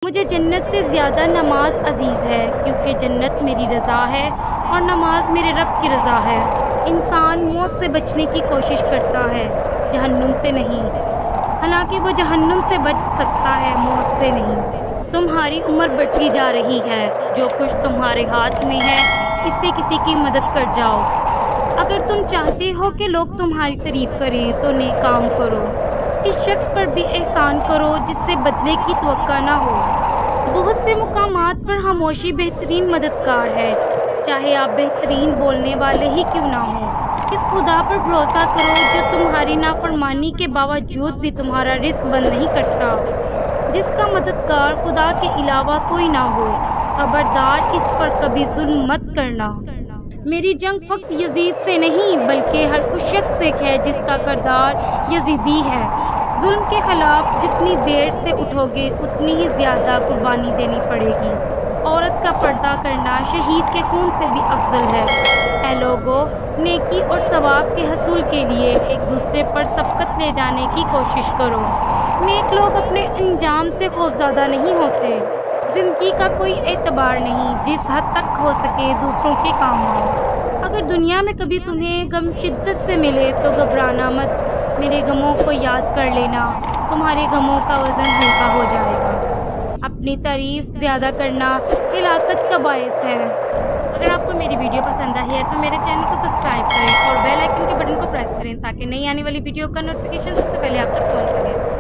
مجھے جنت سے زیادہ نماز عزیز ہے، کیونکہ جنت میری رضا ہے اور نماز میرے رب کی رضا ہے۔ انسان موت سے بچنے کی کوشش کرتا ہے، جہنم سے نہیں، حالانکہ وہ جہنم سے بچ سکتا ہے، موت سے نہیں۔ تمہاری عمر بڑھتی جا رہی ہے، جو کچھ تمہارے ہاتھ میں ہے اس سے کسی کی مدد کر جاؤ۔ اگر تم چاہتے ہو کہ لوگ تمہاری تعریف کریں تو نیک کام کرو، اس شخص پر بھی احسان کرو جس سے بدلے کی توقع نہ ہو۔ بہت سے مقامات پر خاموشی بہترین مددگار ہے، چاہے آپ بہترین بولنے والے ہی کیوں نہ ہوں۔ اس خدا پر بھروسہ کرو جو تمہاری نافرمانی کے باوجود بھی تمہارا رزق بند نہیں کرتا، جس کا مددگار خدا کے علاوہ کوئی نہ ہو۔ خبردار، اس پر کبھی ظلم مت کرنا۔ میری جنگ فقط یزید سے نہیں بلکہ ہر اس شخص سے ہے جس کا کردار یزیدی ہے۔ ظلم کے خلاف جتنی دیر سے اٹھو گے اتنی ہی زیادہ قربانی دینی پڑے گی۔ عورت کا پردہ کرنا شہید کے خون سے بھی افضل ہے۔ اے لوگو، نیکی اور ثواب کے حصول کے لیے ایک دوسرے پر سبقت لے جانے کی کوشش کرو۔ نیک لوگ اپنے انجام سے خوفزدہ نہیں ہوتے۔ زندگی کا کوئی اعتبار نہیں، جس حد تک ہو سکے دوسروں کے کام آؤ۔ اگر دنیا میں کبھی تمہیں غم شدت سے ملے تو گھبرانا مت، میرے غموں کو یاد کر لینا، تمہارے غموں کا وزن ہلکا ہو جائے گا۔ اپنی تعریف زیادہ کرنا ہلاکت کا باعث ہے۔ اگر آپ کو میری ویڈیو پسند آئی ہے تو میرے چینل کو سبسکرائب کریں اور بیل آئیکن کے بٹن کو پریس کریں تاکہ نئی آنے والی ویڈیو کا نوٹیفیکیشن سب سے پہلے آپ تک پہنچ سکے۔